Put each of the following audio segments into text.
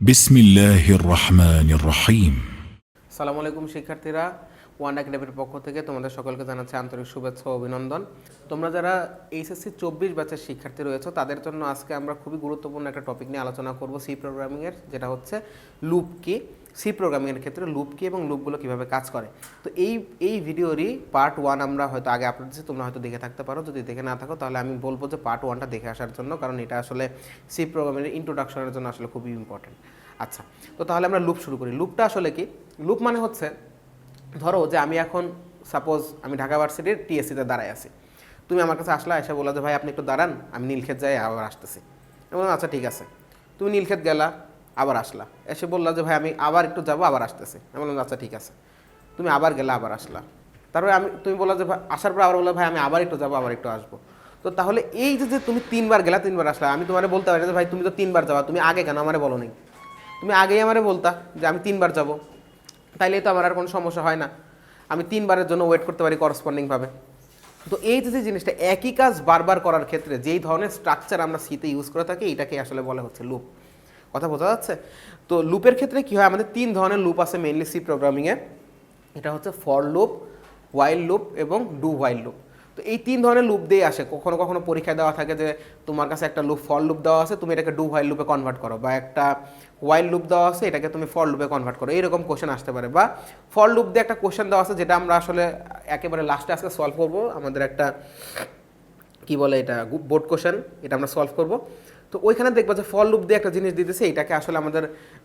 বিসমিল্লাহির রহমানির রহিম। আসসালামু আলাইকুম শিক্ষার্থীরা, ওয়ান একাডেমির পক্ষ থেকে তোমাদের সকলকে জানাচ্ছি আন্তরিক শুভেচ্ছা ও অভিনন্দন। তোমরা যারা এইচএসসি 24 ব্যাচের শিক্ষার্থী রয়েছে তাদের জন্য আজকে আমরা খুবই গুরুত্বপূর্ণ একটা টপিক নিয়ে আলোচনা করব, সি প্রোগ্রামিংয়ের, যেটা হচ্ছে লুপ কি। সি প্রোগ্রামিংয়ের ক্ষেত্রে লুপ কি এবং লুপগুলো কীভাবে কাজ করে। তো এই ভিডিওরই পার্ট 1 আমরা হয়তো আগে আপলোড দিচ্ছি, তোমরা হয়তো দেখে থাকতে পারো। যদি দেখে না থাকো তাহলে আমি বলবো যে পার্ট 1টা দেখে আসার জন্য, কারণ এটা আসলে সি প্রোগ্রামিংয়ের ইন্ট্রোডাকশনের জন্য আসলে খুবই ইম্পর্টেন্ট। আচ্ছা, তো তাহলে আমরা লুপ শুরু করি। লুপটা আসলে কি? লুপ মানে হচ্ছে, ধরো যে আমি এখন সাপোজ আমি ঢাকা ভার্সিটির টিএসসিতে দাঁড়ায় আছি। তুমি আমার কাছে আসলা, এসে বললা যে ভাই আপনি একটু দাঁড়ান, আমি নীলক্ষেত যাই আবার আসতেছি। আমি বললাম আচ্ছা ঠিক আছে। তুমি নীলক্ষেত গেলা, আবার আসলা, এসে বললা যে ভাই আমি আবার একটু যাবো, আবার আসতেছি। আমি বললাম আচ্ছা ঠিক আছে। তুমি আবার গেলা, আবার আসলা। তারপরে তুমি বললা যে ভাই আসার পর আবার বললা ভাই আমি আবার একটু যাবো, আবার একটু আসবো। তো তাহলে এই যে তুমি 3বার গেলা, 3বার আসলা, আমি তোমার বলতে পারি না যে ভাই তুমি তো 3বার যাবা, তুমি আগে কেন আমারে বলো নি? তুমি আগেই আমারে বলতা যে আমি 3বার যাব, তাইলে তো আমার আর কোনো সমস্যা হয় না, আমি 3বারের জন্য ওয়েট করতে পারি করসপন্ডিংভাবে। তো এই যে জিনিসটা, একই কাজ বারবার করার ক্ষেত্রে যেই ধরনের স্ট্রাকচার আমরা সিতে ইউজ করে থাকি, এটাকে আসলে বলা হচ্ছে লুপ। কথা বোঝা যাচ্ছে? তো লুপের ক্ষেত্রে কী হয়, আমাদের 3 ধরনের লুপ আছে মেইনলি সি প্রোগ্রামিংয়ে। এটা হচ্ছে ফর লুপ, হোয়াইল লুপ এবং ডু হোয়াইল লুপ। তো এই 3 ধরনের লুপ দিয়ে আসে। কখনো কখনো পরীক্ষায় দেওয়া থাকে যে তোমার কাছে একটা লুপ ফর লুপ দেওয়া আছে, তুমি এটাকে ডু হোয়াইল লুপে কনভার্ট করো, বা একটা হোয়াইল লুপ দেওয়া আছে, এটাকে তুমি ফর লুপে কনভার্ট করো, এইরকম কোশ্চেন আসতে পারে। বা ফর লুপ দিয়ে একটা কোশ্চেন দেওয়া আছে, যেটা আমরা আসলে একেবারে লাস্টে আজকে সলভ করবো। আমাদের একটা কি বলে এটা বোর্ড কোশ্চেন, এটা আমরা সলভ করব। তো ওইখানে দেখবো যে ফর লুপ দিয়ে একটা জিনিস দিতেছে, এটাকে আসলে আমাদের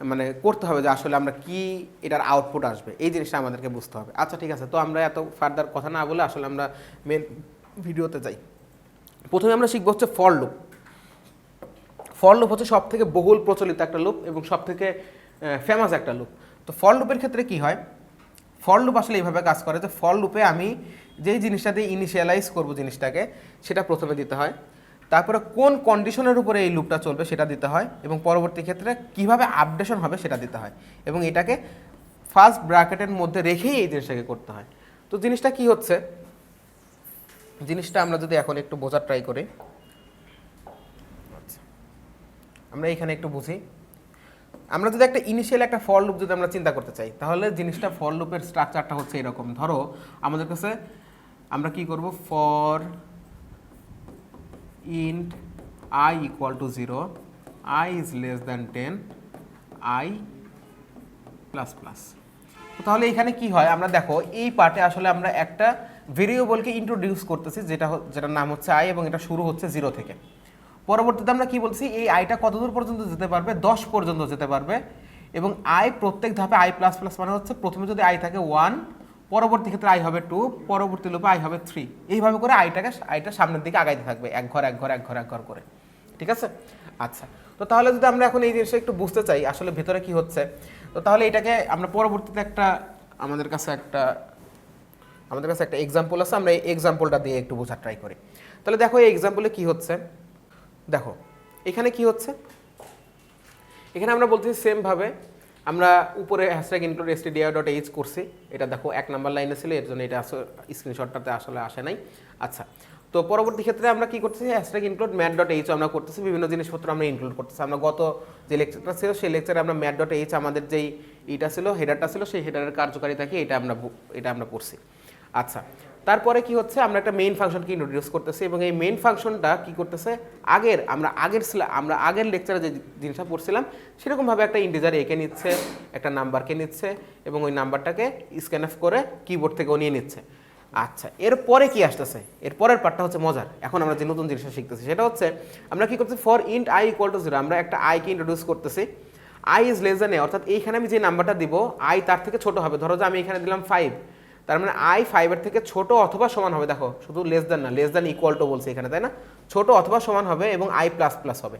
মানে করতে হবে যে আসলে আমরা কি এটার আউটপুট আসবে, এই জিনিসটা আমাদেরকে বুঝতে হবে। আচ্ছা ঠিক আছে, তো আমরা এত ফার্দার কথা না বলে আসলে আমরা মেন ভিডিওতে যাই। প্রথমে আমরা শিখবো হচ্ছে ফর লুপ। ফর লুপ হচ্ছে সব থেকে বহুল প্রচলিত একটা লুপ এবং সব থেকে ফেমাস একটা লুপ। তো ফর লুপের ক্ষেত্রে কি হয়, ফর লুপ আসলে এইভাবে কাজ করে যে ফর লুপে আমি যেই জিনিসটা দিয়ে ইনিশিয়ালাইজ করবো জিনিসটাকে, সেটা প্রথমে দিতে হয়। তারপরে কোন কন্ডিশনের উপরে এই লুপটা চলবে সেটা দিতে হয়, এবং পরবর্তী ক্ষেত্রে কিভাবে আপডেশন হবে সেটা দিতে হয়, এবং এটাকে ফার্স্ট ব্র্যাকেটের মধ্যে রেখেই এই জিনিসটাকে করতে হয়। তো জিনিসটা কি হচ্ছে, জিনিসটা আমরা যদি এখন একটু বোঝার ট্রাই করি, আমরা এখানে একটু বুঝি। আমরা যদি একটা ইনিশিয়াল একটা ফর লুপ যদি আমরা চিন্তা করতে চাই, তাহলে জিনিসটা ফর লুপের স্ট্রাকচারটা হচ্ছে এরকম। ধরো আমাদের কাছে আমরা কি করব, for int I equal to 0, I is less than 10, I plus plus. তাহলে এখানে কি হয়, আমরা দেখো এই পার্টে আসলে আমরা একটা ভেরিয়েবলকে ইন্ট্রোডিউস করতেছি, যেটার নাম হচ্ছে I, এবং এটা শুরু হচ্ছে 0 থেকে। পরবর্তীতে আমরা কি বলছি, এই আইটা কতদূর পর্যন্ত যেতে পারবে, 10 পর্যন্ত যেতে পারবে, এবং আই প্রত্যেক ধাপে আই প্লাস প্লাস মানে হচ্ছে প্রথমে যদি আই থাকে 1, পরবর্তী ক্ষেত্রে আই হবে 2, পরবর্তী লুপে আই হবে 3, এইভাবে করে আইটা সামনের দিকে আগাইতে থাকবে, এক ঘর এক ঘর এক ঘর এক ঘর করে। ঠিক আছে? আচ্ছা, তো তাহলে যদি আমরা এখন এই জিনিসটা একটু বুঝতে চাই আসলে ভেতরে কি হচ্ছে, তো তাহলে এটাকে আমরা পরবর্তীতে আমাদের কাছে একটা এক্সাম্পল আছে, আমরা এই এক্সাম্পলটা দিয়ে একটু বোঝার ট্রাই করি। তাহলে দেখো এই এক্সাম্পলে কি হচ্ছে, দেখো এখানে কি হচ্ছে, এখানে আমরা বলতেছি সেমভাবে আমরা উপরে হ্যাশট্যাগ ইনক্লুড stdio.h করছি। এটা দেখো 1 নাম্বার লাইনে ছিল, এর জন্য এটা স্ক্রিনশটটাতে আসলে আসে নাই। আচ্ছা, তো পরবর্তী ক্ষেত্রে আমরা কি করতেছি, হ্যাশট্যাগ ইনক্লুড mat.h আমরা করতেছি, বিভিন্ন জিনিসপত্র আমরা ইনক্লুড করতেছি। আমরা গত যে লেকচারটা ছিল সেই লেকচারে আমরা mat.h আমাদের যেই এটা ছিল, হেডারটা ছিল, সেই হেডারের কার্যকারিতাকে এটা আমরা পড়ছি। আচ্ছা, তারপরে কি হচ্ছে, আমরা একটা মেইন ফাংশনকে ইন্ট্রোডিউস করতেছি, এবং এই মেইন ফাংশনটা কি করতেছে, আমরা আগের লেকচারে যে জিনিসটা পড়ছিলাম সেরকমভাবে একটা ইন্টিজার একে নিচ্ছে, একটা নাম্বারকে নিচ্ছে, এবং ওই নাম্বারটাকে স্ক্যানএফ করে কিবোর্ড থেকে নিয়ে নিচ্ছে। আচ্ছা, এরপরে কি আসতেছে, এরপরের পার্টটা হচ্ছে মজার। এখন আমরা যে নতুন জিনিসটা শিখতেছি সেটা হচ্ছে, আমরা কি করতেছি, for int I equal to 0, আমরা একটা আইকে ইন্ট্রোডিউস করতেছি, I ইজ লেস দ্যান এ, অর্থাৎ এইখানে আমি যে নাম্বারটা দিব I তার থেকে ছোট হবে। ধরো যে আমি এখানে দিলাম 5, তার মানে I 5-এর থেকে ছোট অথবা সমান হবে। দেখো শুধু লেস দ্যান না, লেস দ্যান ইকুয়াল টু বলছে এখানে, তাই না? ছোট অথবা সমান হবে, এবং I প্লাস প্লাস হবে।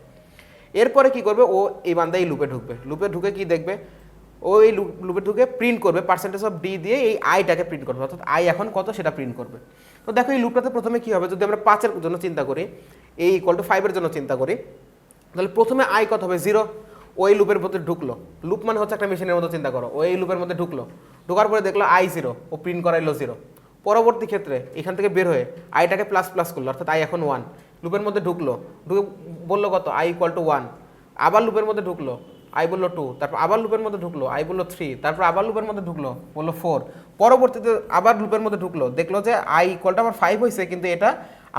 এরপরে কি করবে, ও এই বান্দা এই লুপে ঢুকবে, লুপে ঢুকে কি দেখবে, ও এই লুপে ঢুকে প্রিন্ট করবে পার্সেন্টেজ অফ ডি দিয়ে এই আইটাকে প্রিন্ট করবে, অর্থাৎ আই এখন কত সেটা প্রিন্ট করবে। তো দেখো এই লুপটাতে প্রথমে কি হবে, যদি আমরা 5-এর জন্য চিন্তা করি, এই ইকুয়াল টু 5-এর জন্য চিন্তা করি, তাহলে প্রথমে আই কত হবে, 0। ওই লুপের মধ্যে ঢুকলো, লুপ মানে হচ্ছে একটা মেশিনের মধ্যে চিন্তা করো, ওই লুপের মধ্যে ঢুকলো, ঢোকার পরে দেখলো I 0, ও প্রিন্ট করাইলো 0। পরবর্তী ক্ষেত্রে এখান থেকে বের হয়ে আইটাকে প্লাস প্লাস করলো, অর্থাৎ I এখন 1, লুপের মধ্যে ঢুকে বললো কত, I ইকুয়াল টু 1, আবার লুপের মধ্যে ঢুকলো, আই বললো 2, তারপর আবার লুপের মধ্যে ঢুকলো, আই বললো 3, তারপর আবার লুপের মধ্যে ঢুকলো, বললো 4, পরবর্তীতে আবার লুপের মধ্যে ঢুকলো, দেখলো যে আই ইকুয়ালটা আমার 5 হয়েছে, কিন্তু এটা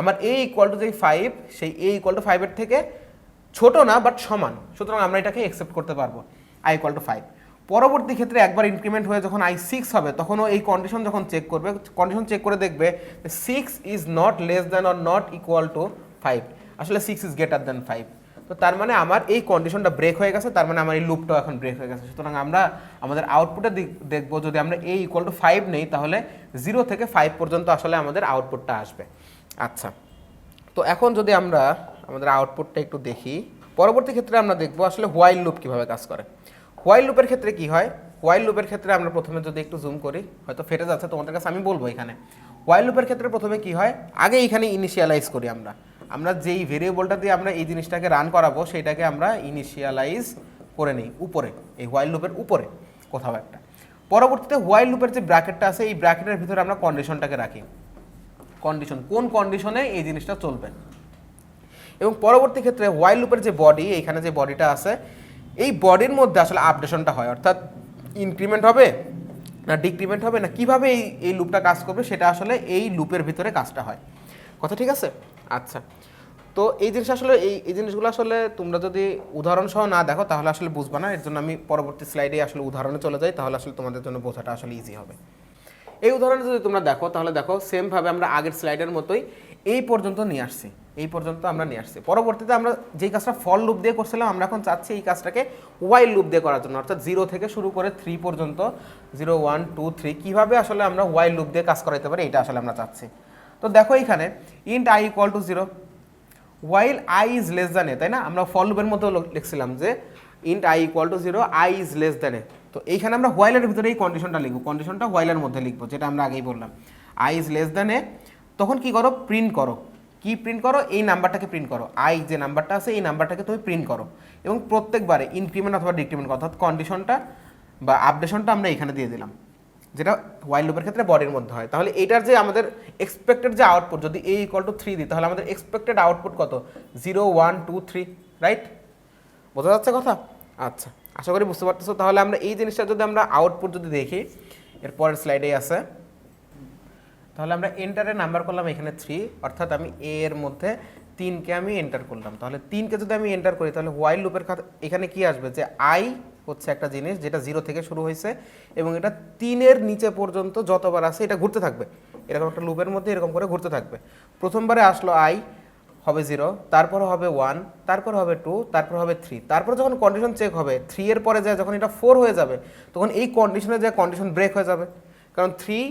আমার এ ইকুয়াল টু যে 5, সেই এ ইকুয়াল টু 5-এর থেকে ছোট না বাট সমান, সুতরাং আমরা এটাকে অ্যাকসেপ্ট করতে পারবো আই ইকুয়াল টু 5। পরবর্তী ক্ষেত্রে একবার ইনক্রিমেন্ট হয়ে যখন আই 6 হবে, তখনও এই কন্ডিশন যখন চেক করবে, কন্ডিশন চেক করে দেখবে 6 is not less than or not equal to 5, আসলে 6 ইজ গ্রেটার দ্যান 5। তো তার মানে আমার এই কন্ডিশনটা ব্রেক হয়ে গেছে, তার মানে আমার এই লুপটাও এখন ব্রেক হয়ে গেছে। সুতরাং আমরা আমাদের আউটপুটে দেখবো, যদি আমরা এ ইকুয়াল টু 5 নেই, তাহলে 0 থেকে 5 পর্যন্ত আসলে আমাদের আউটপুটটা আসবে। আচ্ছা, তো এখন যদি আমরা আমাদের আউটপুটটা একটু দেখি, পরবর্তী ক্ষেত্রে আমরা দেখবো আসলে হোয়াইল লুপ কীভাবে কাজ করে। হোয়াইল লুপের ক্ষেত্রে কি হয়, হোয়াইল লুপের ক্ষেত্রে আমরা প্রথমে যদি একটু জুম করি, হয়তো ফেটে যাচ্ছে তোমাদের কাছে, আমি বলবো এখানে হোয়াইল লুপের ক্ষেত্রে প্রথমে কি হয়, আগে এখানে ইনিশিয়ালাইজ করি আমরা যেই ভেরিয়েবলটা দিয়ে আমরা এই জিনিসটাকে রান করাবো সেইটাকে আমরা ইনিশিয়ালাইজ করে নিই উপরে, এই হোয়াইল লুপের উপরে কোথাও একটা। পরবর্তীতে হোয়াইল লুপের যে ব্র্যাকেটটা আছে, এই ব্র্যাকেটের ভিতরে আমরা কন্ডিশনটাকে রাখি, কন্ডিশন কোন কন্ডিশনে এই জিনিসটা চলবে। এবং পরবর্তী ক্ষেত্রে হোয়াইল লুপের যে বডি, এইখানে যে বডিটা আছে, এই বডির মধ্যে আসলে আপডেশনটা হয়, অর্থাৎ ইনক্রিমেন্ট হবে না ডিক্রিমেন্ট হবে না কিভাবে এই লুপটা কাজ করবে, সেটা আসলে এই লুপের ভিতরে কাজটা হয়। কথা ঠিক আছে? আচ্ছা, তো এই জিনিস আসলে এই জিনিসগুলো আসলে তোমরা যদি উদাহরণ সহ না দেখো তাহলে আসলে বুঝবা না, এর জন্য আমি পরবর্তী স্লাইডে আসলে উদাহরণে চলে যাই, তাহলে আসলে তোমাদের জন্য বোঝাটা আসলে ইজি হবে। এই উদাহরণে যদি তোমরা দেখো, তাহলে দেখো সেমভাবে আমরা আগের স্লাইডের মতোই এই পর্যন্ত নিয়ে আসছি, এই পর্যন্ত আমরা নিয়ে আসছি। পরবর্তীতে আমরা যেই কাজটা ফর লুপ দিয়ে করছিলাম, আমরা এখন চাচ্ছি এই কাজটাকে হোয়াইল লুপ দিয়ে করার জন্য, অর্থাৎ 0 থেকে শুরু করে 3 পর্যন্ত, 0 1 2 3 কীভাবে আসলে আমরা হোয়াইল লুপ দিয়ে কাজ করাইতে পারি, এটা আসলে আমরা চাচ্ছি। তো দেখো এইখানে int I equal to 0 while I is less than A, তাই না? আমরা ফর লুপের মধ্যে লিখছিলাম যে int I equal to 0 I is less than A. তো এইখানে আমরা হোয়াইলের ভিতরে এই কন্ডিশনটা লিখবো, কন্ডিশনটা হোয়াইলের মধ্যে লিখবো, যেটা আমরা আগেই বললাম আই ইজ লেস দ্যান এ। তখন কি করো, প্রিন্ট করো, কি প্রিন্ট করো, এই নাম্বারটাকে প্রিন্ট করো, আই যে নাম্বারটা আছে এই নাম্বারটাকে তুমি প্রিন্ট করো, এবং প্রত্যেকবারে ইনক্রিমেন্ট অথবা ডিক্রিমেন্ট অর্থাৎ কন্ডিশনটা বা আপডেশনটা আমরা এখানে দিয়ে দিলাম, যেটা হোয়াইল লুপের ক্ষেত্রে বডির মধ্যে হয়। তাহলে এইটার যে আমাদের এক্সপেক্টেড যে আউটপুট, যদি এ ইকুয়াল টু 3 দিই, তাহলে আমাদের এক্সপেক্টেড আউটপুট কত, 0 1 2 3, রাইট? বোঝা যাচ্ছে কথা? আচ্ছা, আশা করি বুঝতে পারতেছো। তাহলে আমরা এই জিনিসটা যদি আমরা আউটপুট যদি দেখি, এর পরের স্লাইডেই আছে, তাহলে আমরা এন্টারে নাম্বার করলাম এখানে 3, অর্থাৎ আমি এ এর মধ্যে 3কে আমি এন্টার করলাম। তাহলে 3কে যদি আমি এন্টার করি, তাহলে হোয়াইল লুপের এখানে কি আসবে, যে আই হচ্ছে একটা জিনিস যেটা 0 থেকে শুরু হয়েছে, এবং এটা 3-এর নিচে পর্যন্ত যতবার আসে এটা ঘুরতে থাকবে, এরকম একটা লুপের মধ্যে এরকম করে ঘুরতে থাকবে। প্রথমবারে আসলো আই হবে 0, তারপর হবে 1, তারপর হবে 2, তারপর হবে 3, তারপর যখন কন্ডিশন চেক হবে 3 এর পরে যায়, যখন এটা 4 হয়ে যাবে, তখন এই কন্ডিশনে যায় কন্ডিশন ব্রেক হয়ে যাবে, কারণ 3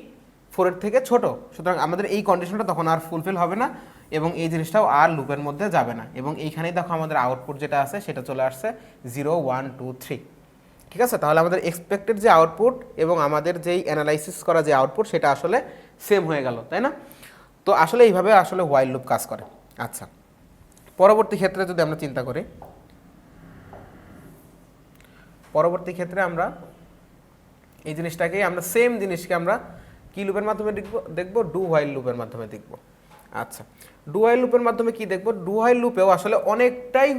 4-এর থেকে ছোট, সুতরাং আমাদের এই কন্ডিশনটা তখন আর ফুলফিল হবে না, এবং এই জিনিসটাও আর লুপের মধ্যে যাবে না। এবং এইখানেই দেখো আমাদের আউটপুট যেটা আছে সেটা চলে আসছে 0 1 2 3, ঠিক আছে? তাহলে আমাদের এক্সপেক্টেড যে আউটপুট এবং আমাদের যেই অ্যানালাইসিস করা যে আউটপুট সেটা আসলে সেম হয়ে গেল, তাই না? তো আসলে এইভাবে আসলে হোয়াইল লুপ কাজ করে। আচ্ছা, পরবর্তী ক্ষেত্রে যদি আমরা চিন্তা করি, পরবর্তী ক্ষেত্রে আমরা এই জিনিসটাকে আমরা সেম জিনিসকে আমরা কি লুপের মাধ্যমে দেখব, ডু হোয়াইল লুপের মাধ্যমে দেখব। আচ্ছা, ডু হোয়াইল লুপের মাধ্যমে কি দেখব, ডু হোয়াইল লুপেও আসলে অনেকটাই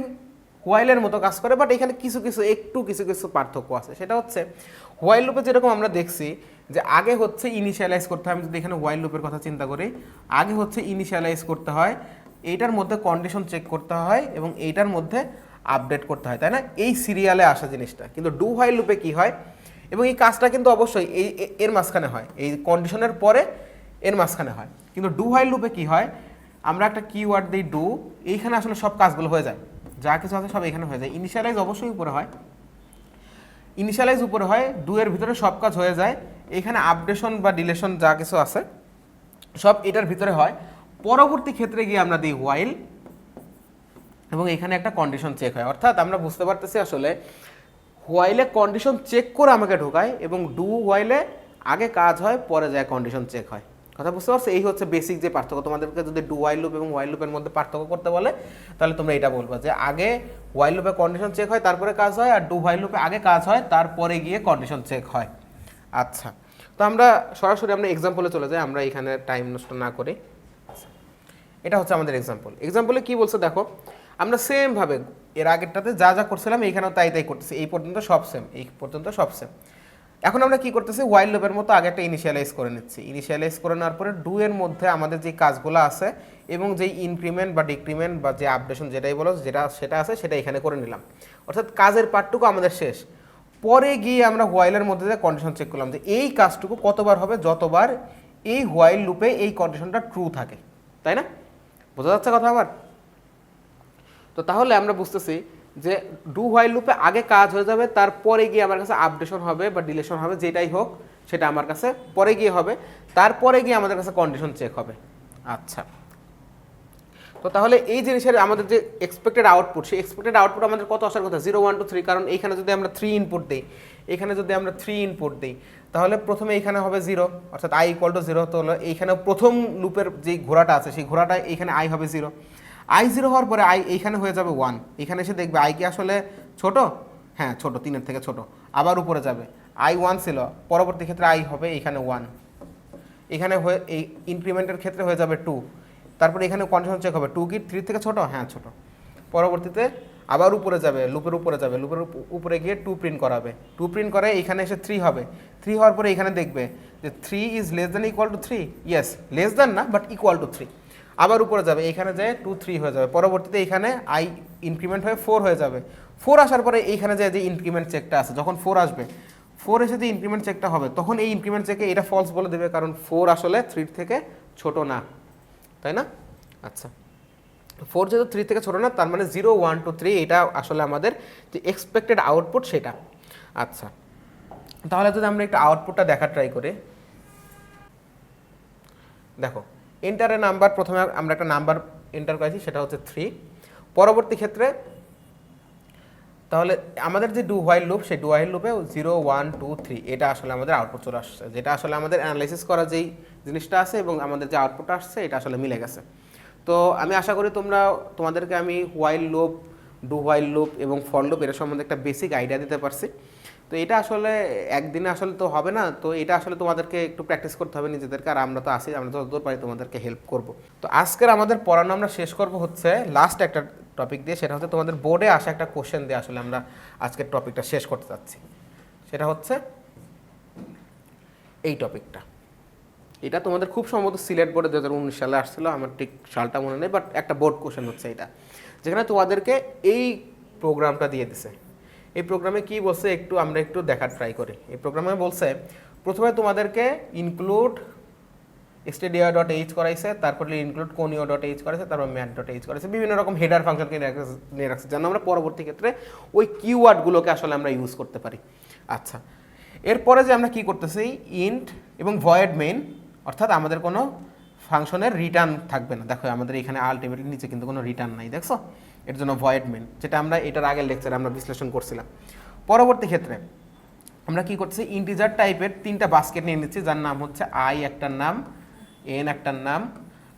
হোয়াইলের মতো কাজ করে, বাট এখানে কিছু কিছু পার্থক্য আছে। সেটা হচ্ছে হোয়াইল লুপে যেরকম আমরা দেখছি যে আগে হচ্ছে ইনিশিয়ালাইজ করতে হয়, আমি যদি এখানে হোয়াইল লুপের কথা চিন্তা করি, আগে হচ্ছে ইনিশিয়ালাইজ করতে হয়, এইটার মধ্যে কন্ডিশন চেক করতে হয়, এবং এইটার মধ্যে আপডেট করতে হয়, তাই না? এই সিরিয়ালে আসা জিনিসটা। কিন্তু ডু হোয়াইল লুপে কি হয়, এবং এই কাজটা কিন্তু অবশ্যই এর মাঝখানে হয়, এই কন্ডিশনের পরে এর মাঝখানে হয়। কিন্তু ডু হোয়াইল লুপে কি হয়, আমরা একটা কিওয়ার্ড দিই ডু, এইখানে আসলে সব কাজগুলো হয়ে যায়, যা কিছু আছে সব এখানে হয়ে যায়। ইনিশিয়ালাইজ অবশ্যই উপরে হয়, ইনিশিয়ালাইজ উপরে হয়, ডু এর ভিতরে সব কাজ হয়ে যায়, এখানে আপডেশন বা ডিলেশন যা কিছু আছে সব এটার ভিতরে হয়। পরবর্তী ক্ষেত্রে গিয়ে আমরা দিই হোয়াইল, এবং এখানে একটা কন্ডিশন চেক হয়, অর্থাৎ আমরা বুঝতে পারতেছি আসলে হোয়াইলে কন্ডিশন চেক করে আমাকে ঢোকায়, এবং ডু হোয়াইলে আগে কাজ হয় পরে যায় কন্ডিশন চেক হয়। কথা বুঝতে পারছো? এই হচ্ছে বেসিক যে পার্থক্য। তোমাদেরকে যদি ডু হোয়াইল লুপ এবং হোয়াইল লুপের মধ্যে পার্থক্য করতে বলে, তাহলে তোমরা এটা বলবা যে আগে হোয়াইল লুপে কন্ডিশন চেক হয় তারপরে কাজ হয়, আর ডু হোয়াইল লুপে আগে কাজ হয় তারপরে গিয়ে কন্ডিশন চেক হয়। আচ্ছা, তো আমরা সরাসরি আমরা এক্সাম্পলে চলে যাই, আমরা এখানে টাইম নষ্ট না করি। এটা হচ্ছে আমাদের এক্সাম্পল। এক্সাম্পলে কি বলছে দেখো, আমরা সেমভাবে এর আগেরটাতে যা যা করছিলাম এইখানেও তাই তাই করতেছি, এই পর্যন্ত সব সেম, এই পর্যন্ত সব সেম। এখন আমরা কি করতেছি, হোয়াইল লুপের মতো আগে একটা ইনিশিয়ালাইজ করে নিচ্ছি। ইনিশিয়ালাইজ করে নেওয়ার পরে ডু এর মধ্যে আমাদের যে কাজগুলো আছে এবং যেই ইনক্রিমেন্ট বা ডিক্রিমেন্ট বা যে আপডেশন যেটাই বলো সেটা আছে সেটা এখানে করে নিলাম, অর্থাৎ কাজের পার্টটুকু আমাদের শেষ। পরে গিয়ে আমরা হোয়াইলের মধ্যে যে কন্ডিশন চেক করলাম যে এই কাজটুকু কতবার হবে, যতবার এই হোয়াইল লুপে এই কন্ডিশনটা ট্রু থাকে, তাই না? বোঝা যাচ্ছে কথা আবার? তো তাহলে আমরা বুঝতেছি যে ডু হোয়াইল লুপে আগে কাজ হয়ে যাবে, তারপরে গিয়ে আমার কাছে আপডেশন হবে বা ডিলেশন হবে, যেটাই হোক সেটা আমার কাছে পরে গিয়ে হবে, তারপরে গিয়ে আমাদের কাছে কন্ডিশন চেক হবে। আচ্ছা, তো তাহলে এই জিনিসের আমাদের যে এক্সপেক্টেড আউটপুট, সেই এক্সপেক্টেড আউটপুট আমাদের কত আসার কথা? 0 1 2 3। কারণ এইখানে যদি আমরা 3 ইনপুট দিই, এখানে যদি আমরা 3 ইনপুট দিই, তাহলে প্রথমে এইখানে হবে 0, অর্থাৎ i = 0। তো হলো এইখানে প্রথম লুপের যে ঘোড়াটা আছে সেই ঘোড়াটা এইখানে i হবে 0। i 0 হওয়ার পরে i এইখানে হয়ে যাবে 1। এখানে এসে দেখবে i কি আসলে ছোট? হ্যাঁ ছোট, 3-এর থেকে ছোট। আবার উপরে যাবে, i 1 ছিল, পরবর্তী ক্ষেত্রে i হবে এইখানে 1, এখানে হয়ে এই ইনক্রিমেন্টের ক্ষেত্রে হয়ে যাবে 2। তারপরে এখানে কন্ডিশন চেক হবে 2 কি 3 থেকে ছোট? হ্যাঁ ছোট। পরবর্তীতে আবার উপরে যাবে, লুপের উপরে যাবে, লুপের উপরে গিয়ে 2 প্রিন্ট করাবে, 2 প্রিন্ট করে এখানে এসে 3 হবে। 3 হওয়ার পরে এখানে দেখবে যে 3 is less than equal to 3, yes less than না বাট ইকুয়াল টু 3। আবার উপরে যাবে, এখানে যায় 2 3 হয়ে যাবে। পরবর্তীতে এখানে i ইনক্রিমেন্ট হয়ে 4 হয়ে যাবে। 4 আসার পরে এইখানে যে ইনক্রিমেন্ট চেকটা আছে, যখন 4 আসবে, 4 এসে যে ইনক্রিমেন্ট চেকটা হবে, তখন এই ইনক্রিমেন্ট চেকে এটা ফলস বলে দেবে, কারণ 4 আসলে 3 থেকে ছোট না, তাই না? আচ্ছা, 4 যেহেতু 3 থেকে ছোট না, তার মানে 0 1 2 3 এটা আসলে আমাদের যে এক্সপেক্টেড আউটপুট সেটা। আচ্ছা, তাহলে যদি আমরা একটু আউটপুটটা দেখার ট্রাই করি, দেখো এন্টারের নাম্বার, প্রথমে আমরা একটা নাম্বার এন্টার করেছি সেটা হচ্ছে 3। পরবর্তী ক্ষেত্রে তাহলে আমাদের যে ডু হোয়াইল লুপ, সেই ডু হোয়াইল লুপে 0 1 2 3 এটা আসলে আমাদের আউটপুট চলে আসছে, যেটা আসলে আমাদের অ্যানালাইসিস করা যেই জিনিসটা আছে এবং আমাদের যে আউটপুটটা আসছে এটা আসলে মিলে গেছে। তো আমি আশা করি তোমাদেরকে আমি while loop, do while loop এবং ফর লুপ এর সম্বন্ধে একটা বেসিক আইডিয়া দিতে পারছি। তো এটা আসলে একদিনে আসলে তো হবে না, তো এটা আসলে তোমাদেরকে একটু প্র্যাকটিস করতে হবে নিজেদেরকে, আর আমরা তো আসি, আমরা যতদূর পারি তোমাদেরকে হেল্প করব। তো আজকের আমাদের পড়ানো আমরা শেষ করব হচ্ছে লাস্ট একটা টপিক দিয়ে, সেটা হচ্ছে তোমাদের বোর্ডে আসা একটা কোশ্চেন দিয়ে আসলে আমরা আজকের টপিকটা শেষ করতে চাচ্ছি। সেটা হচ্ছে এই টপিকটা, এটা তোমাদের খুব সম্ভবত সিলেট বোর্ডে 2019 সালে আসছিল, আমার ঠিক সালটা মনে নেই, বাট একটা বোর্ড কোশ্চেন হচ্ছে এটা, যেখানে তোমাদেরকে এই প্রোগ্রামটা দিয়ে দিছে। এই প্রোগ্রামে কি বলছে আমরা একটু দেখার ট্রাই করি। এই প্রোগ্রামে বলছে প্রথমে তোমাদেরকে ইনক্লুড stdio.h করাইছে, তারপরে ইনক্লুড conio.h করাইছে, তারপর math.h করাইছে, বিভিন্ন রকম হেডার ফাংশনকে নিয়ে রাখছে যেন আমরা পরবর্তী ক্ষেত্রে ওই কিওয়ার্ডগুলোকে আসলে আমরা ইউজ করতে পারি। আচ্ছা, এরপরে যে আমরা কি করতেছি, ইন্ট এবং ভয়েড মেইন, অর্থাৎ আমাদের কোনো ফাংশনের রিটার্ন থাকবে না। দেখো আমাদের এখানে আলটিমেটলি নিচে কিন্তু কোনো রিটার্ন নাই, দেখছো? এর জন্য ভয়েড মেইন, যেটা আমরা এটার আগের লেকচারে আমরা বিশ্লেষণ করছিলাম। পরবর্তী ক্ষেত্রে আমরা কি করতেছি, ইন্টিজার টাইপের 3টা বাস্কেট নিয়ে নিচ্ছি, যার নাম হচ্ছে i একটার নাম, n একটার নাম,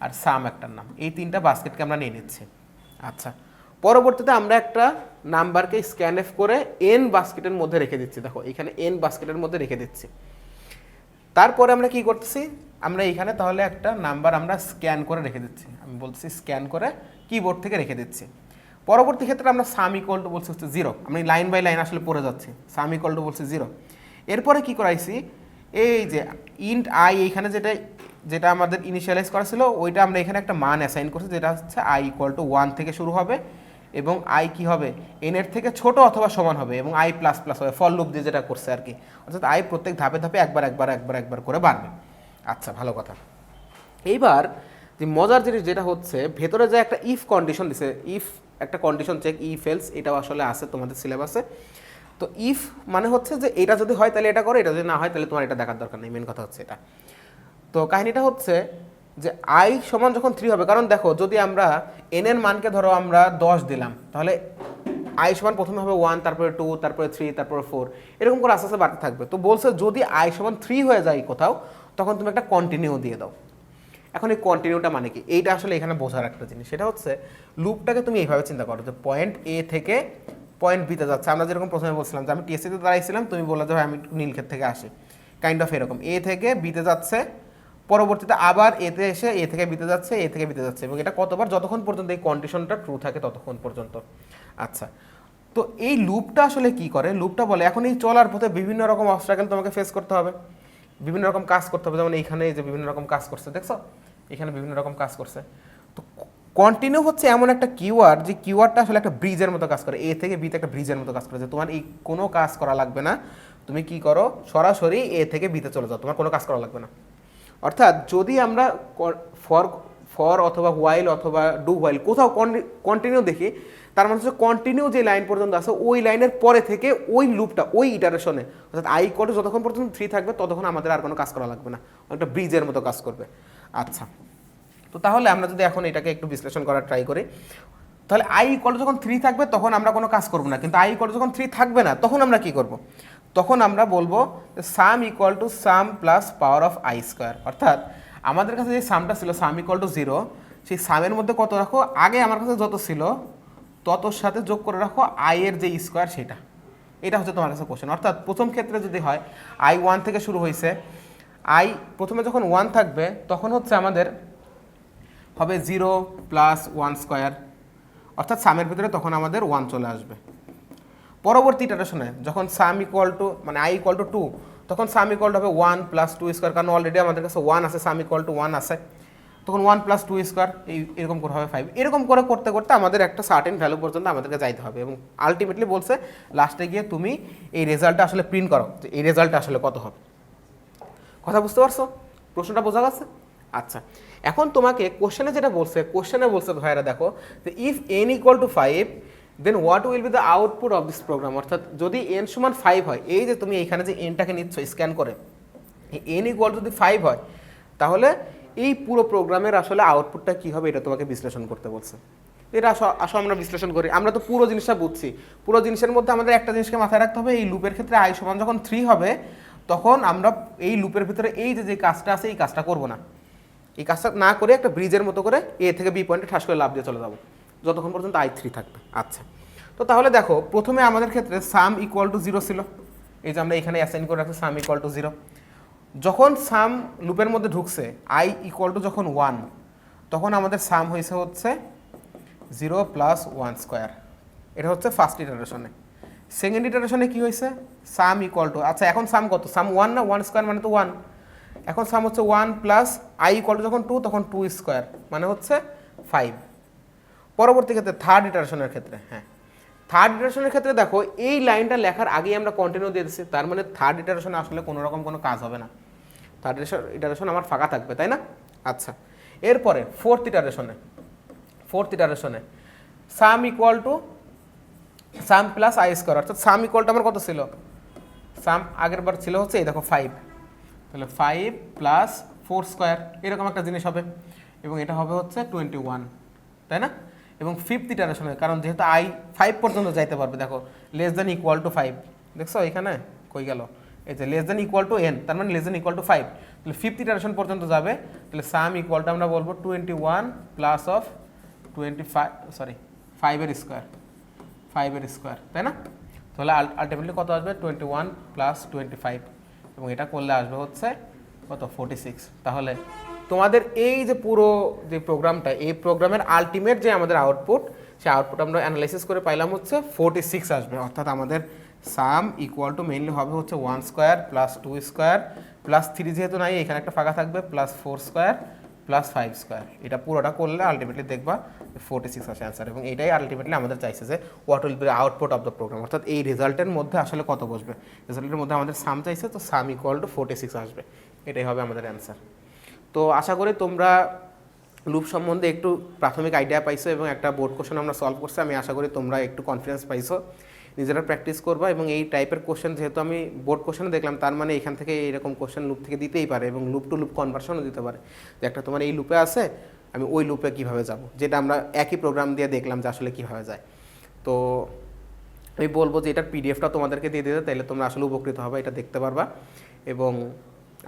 আর সাম একটার নাম। এই 3টা বাস্কেটকে আমরা নিয়ে নিচ্ছি। আচ্ছা, পরবর্তীতে আমরা একটা নাম্বারকে স্ক্যানএফ করে n বাস্কেটের মধ্যে রেখে দিচ্ছি। দেখো এখানে n বাস্কেটের মধ্যে রেখে দিচ্ছি। তারপরে আমরা কি করতেছি, আমরা এখানে তাহলে একটা নাম্বার আমরা স্ক্যান করে রেখে দিচ্ছি, আমি বলছি স্ক্যান করে কিবোর্ড থেকে রেখে দিচ্ছি। পরবর্তী ক্ষেত্রে আমরা সাম ইকুয়াল টু বলছি হচ্ছে 0, আমি লাইন বাই লাইন আসলে পড়ে যাচ্ছি, সাম ইকুয়াল টু বলছি 0। এরপরে কি করাইছি, এই যে ইন্ট i এইখানে যেটা আমাদের ইনিশিয়ালাইজ করা ছিল ওইটা আমরা এখানে একটা মান অ্যাসাইন করছি, যেটা হচ্ছে i = 1 থেকে শুরু হবে এবং i কি হবে, n এর থেকে ছোট অথবা সমান হবে এবং i++ হবে, ফর লুপ দিয়ে যেটা করছে আর কি, অর্থাৎ i প্রত্যেক ধাপে ধাপে একবার করে বাড়বে। আচ্ছা, ভালো কথা। এইবার যে মজার জিনিস যেটা হচ্ছে, ভেতরে যে একটা ইফ কন্ডিশন দিছে, ইফ একটা কন্ডিশন চেক, ইফ এলস, এটাও আসলে আছে তোমাদের সিলেবাসে। তো ইফ মানে হচ্ছে যে এটা যদি হয় তাহলে এটা করো, এটা যদি না হয় তাহলে তোমার এটা দেখার দরকার নেই, মেন কথা হচ্ছে এটা। তো কাহিনীটা হচ্ছে যে i সমান যখন 3 হবে, কারণ দেখো যদি আমরা n এর মানকে ধরো আমরা 10 দিলাম, তাহলে i সমান প্রথমে হবে 1, তারপরে 2, তারপরে 3, তারপরে 4, এরকম করে আস্তে আস্তে বাড়তে থাকবে। তো বলছে যদি i সমান 3 হয়ে যায় কোথাও, তখন তুমি একটা কন্টিনিউ দিয়ে দাও। এখন এই কন্টিনিউটা মানে কি, এইটা আসলে এখানে বোঝার একটা জিনিস, সেটা হচ্ছে লুপটাকে তুমি এইভাবে চিন্তা করো যে পয়েন্ট এ থেকে পয়েন্ট বিতে যাচ্ছে। আমরা যেরকম প্রথমে বলছিলাম যে আমি টিএসসিতে দাঁড়াইছিলাম, তুমি বললে যে আমি নীলক্ষেত থেকে আসি, কাইন্ড অফ এরকম এ থেকে বিতে যাচ্ছে, পরবর্তীতে আবার এতে এসে এ থেকে বিতে যাচ্ছে, এ থেকে বিতে যাচ্ছে, এবং এটা কতবার, যতক্ষণ পর্যন্ত এই কন্ডিশনটা ট্রু থাকে ততক্ষণ পর্যন্ত। আচ্ছা, তো এই লুপটা আসলে কি করে? লুপটা বলে এখন এই চলার পথে বিভিন্ন রকম অবস্ট্রাগল তোমাকে ফেস করতে হবে, বিভিন্ন রকম কাজ করতে হবে। যেমন এইখানে যে বিভিন্ন রকম কাজ করছে, দেখছো এখানে বিভিন্ন রকম কাজ করছে। তো কন্টিনিউ হচ্ছে এমন একটা কিওয়ার্ড, যে কিওয়ার্ডটা আসলে একটা ব্রিজের মতো কাজ করে, এ থেকে বিতে একটা ব্রিজের মতো কাজ করে, যে তোমার এই কোনো কাজ করা লাগবে না, তুমি কি করো সরাসরি এ থেকে বিতে চলে যাও, তোমার কোনো কাজ করা লাগবে না। অর্থাৎ যদি আমরা ফর অথবা হোয়াইল অথবা ডু হোয়াইল কোথাও কন্টিনিউ দেখি, তার মানে হচ্ছে কন্টিনিউ যে লাইন পর্যন্ত আছে ওই লাইনের পরে থেকে ওই লুপটা, ওই ইটারেশনে, অর্থাৎ আই ইকুয়াল টু যতক্ষণ পর্যন্ত 3 থাকবে ততক্ষণ আমাদের আর কোনো কাজ করা লাগবে না, একটা ব্রিজের মতো কাজ করবে। আচ্ছা, তো তাহলে আমরা যদি এখন এটাকে একটু বিশ্লেষণ করার ট্রাই করি, তাহলে আই ইকুয়াল টু যখন 3 থাকবে তখন আমরা কোনো কাজ করবো না, কিন্তু আই ইকুয়াল টু যখন 3 থাকবে না তখন আমরা কি করব? তখন আমরা বলবো সাম equal to sum plus power of I square. অর্থাৎ আমাদের কাছে যে সামটা ছিল সাম ইকুয়াল টু 0, সেই সামের মধ্যে কত রাখো, আগে আমার কাছে যত ছিল ততর সাথে যোগ করে রাখো আই এর যে স্কোয়ার সেটা। এটা হচ্ছে তোমার কাছে কোশ্চেন। অর্থাৎ প্রথম ক্ষেত্রে যদি হয় আই 1 থেকে শুরু হয়েছে, আই প্রথমে যখন 1 থাকবে তখন হচ্ছে আমাদের হবে 0 প্লাস 1 স্কোয়ার, অর্থাৎ সামের ভিতরে তখন আমাদের 1 চলে আসবে। পরবর্তী ইটারেশনে যখন সাম ইকুয়াল টু মানে আই ইকুয়াল টু 2, তখন সাম ইকুয়াল টু হবে 1 প্লাস 2 স্কোয়ার, কারণ অলরেডি আমাদের কাছে 1 আছে, সাম ইকুয়াল টু 1 আছে, তখন 1 প্লাস 2 স্কোয়ার, এরকম করে হবে 5। এরকম করে করতে করতে আমাদের একটা সার্টেন ভ্যালু পর্যন্ত আমাদেরকে যাইতে হবে, এবং আলটিমেটলি বলছে লাস্টে গিয়ে তুমি এই রেজাল্টটা আসলে প্রিন্ট করো, যে এই রেজাল্টটা আসলে কত হবে। কথা বুঝতে পারছো? প্রশ্নটা বোঝা গেছে? আচ্ছা, এখন তোমাকে কোশ্চেনে যেটা বলছে, কোশ্চেনে বলছে ভাইরা দেখো যে if n equal to 5 then what will be the output of this program. অর্থাৎ যদি n সমান 5 হয়, এই যে তুমি এইখানে যে nটাকে নিচ্ছ স্ক্যান করে, n ইকুয়াল যদি 5 হয়, তাহলে এই পুরো প্রোগ্রামের আসলে আউটপুটটা কী হবে এটা তোমাকে বিশ্লেষণ করতে বলছে। এটা আসো আমরা বিশ্লেষণ করি। আমরা তো পুরো জিনিসটা বুঝছি, পুরো জিনিসের মধ্যে আমাদের একটা জিনিসকে মাথায় রাখতে হবে, এই লুপের ক্ষেত্রে আই সমান যখন 3 হবে তখন আমরা এই লুপের ভিতরে এই যে কাজটা আছে এই কাজটা করব না, এই কাজটা না করে একটা ব্রিজের মতো করে এ থেকে বি পয়েন্টে ঠাস করে লাভ দিয়ে চলে যাবো যতক্ষণ পর্যন্ত আই 3 থাকবে। আচ্ছা, তো তাহলে দেখো প্রথমে আমাদের ক্ষেত্রে সাম ইকুয়াল টু 0 ছিল, এই যে আমরা এখানে অ্যাসাইন করে রাখছি সাম ইকুয়াল টু 0। যখন সাম লুপের মধ্যে ঢুকছে আই ইকুয়াল টু যখন 1, তখন আমাদের সাম হয়েছে হচ্ছে 0 প্লাস 1 স্কোয়ার। এটা হচ্ছে ফার্স্ট ইটারেশনে। সেকেন্ড ইটারেশনে কী হয়েছে, সাম ইকুয়াল টু, আচ্ছা এখন সাম কত, সাম 1 না, 1 স্কোয়ার মানে তো 1, এখন সাম হচ্ছে 1 প্লাস আই ইকুয়াল টু যখন 2 তখন 2 স্কোয়ার মানে হচ্ছে 5। পরবর্তী ক্ষেত্রে থার্ড ইটারেশনের ক্ষেত্রে, হ্যাঁ থার্ড ইটারেশনের ক্ষেত্রে দেখো এই লাইনটা লেখার আগেই আমরা কন্টিনিউ দিয়ে দিচ্ছি, তার মানে থার্ড ইটারেশনে আসলে কোনো রকম কোনো কাজ হবে না, থার্ড ইটারেশন আমার ফাঁকা থাকবে, তাই না? আচ্ছা, এরপরে ফোর্থ ইটারেশনে sum equal to sum plus I square, অর্থাৎ সাম ইকুয়াল টু আমার কত ছিল, সাম আগের বার ছিল হচ্ছে এই দেখো 5, তাহলে 5 প্লাস 4 স্কোয়ার এরকম একটা জিনিস হবে, এবং এটা হবে হচ্ছে 21, তাই না? এবং ফিফথ ইটারেশনে, কারণ যেহেতু আই 5 পর্যন্ত যাইতে পারবে, দেখো লেস দেন ইকুয়াল টু 5, দেখছো এখানে কই গেল, এই যে less than equal to n, তার মানে লেস দেন ইকুয়াল টু 5, তাহলে ফিফথ ইটারেশন পর্যন্ত যাবে, তাহলে সাম ইকুয়াল টু আমরা বলবো 21 প্লাস অফ 5 এর স্কোয়ার, তাই না? তাহলে আলটিমেটলি কত আসবে, 21 প্লাস 25, এবং এটা করলে আসবে হচ্ছে কত, 46। তাহলে তোমাদের এই যে পুরো যে প্রোগ্রামটা, এই প্রোগ্রামের আলটিমেট যে আমাদের আউটপুট, সেই আউটপুট আমরা অ্যানালাইসিস করে পাইলাম হচ্ছে 46 আসবে। অর্থাৎ আমাদের সাম ইকুয়াল টু মেইনলি হবে হচ্ছে 1 স্কোয়ার প্লাস 2 স্কোয়ার প্লাস 3 যেহেতু নাই এখানে একটা ফাঁকা থাকবে, প্লাস 4 স্কোয়ার প্লাস 5 স্কোয়ার। এটা পুরোটা করলে আলটিমেটলি দেখবা 46 আসে অ্যান্সার, এবং এটাই আলটিমেটলি আমাদের চাইছে যে what will be output of the program, অর্থাৎ এই রেজাল্টের মধ্যে আসলে কত বসবে। রেজাল্টের মধ্যে আমাদের সাম চাইছে, তো সাম ইকুয়াল টু 46 আসবে, এটাই হবে আমাদের অ্যান্সার। তো আশা করি তোমরা লুপ সম্বন্ধে একটু প্রাথমিক আইডিয়া পাইছো, এবং একটা বোর্ড কোশ্চেন আমরা সলভ করছি, আমি আশা করি তোমরা একটু কনফিডেন্স পাইছো, নিজেরা প্র্যাকটিস করবা। এবং এই টাইপের কোশ্চেন যেহেতু আমি বোর্ড কোশ্চেনে দেখলাম, তার মানে এখান থেকে এইরকম কোশ্চেন লুপ থেকে দিতেই পারে, এবং লুপ টু লুপ কনভার্সনও দিতে পারে, যে একটা তোমার এই লুপে আছে আমি ওই লুপে কীভাবে যাব, যেটা আমরা একই প্রোগ্রাম দিয়ে দেখলাম যে আসলে কীভাবে যায়। তো আমি বলবো যে এটার পিডিএফটা তোমাদেরকে দিয়ে দিতে, তাইলে তোমরা আসলে উপকৃত হবে, এটা দেখতে পারবা, এবং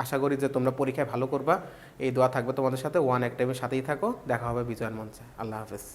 আশা করি যে তোমরা পরীক্ষায় ভালো করবা। এই দোয়া থাকবে তোমাদের সাথে, ওয়ান একাডেমির সাথেই থাকো, দেখা হবে বিজয়ের মঞ্চে। আল্লাহ হাফেজ।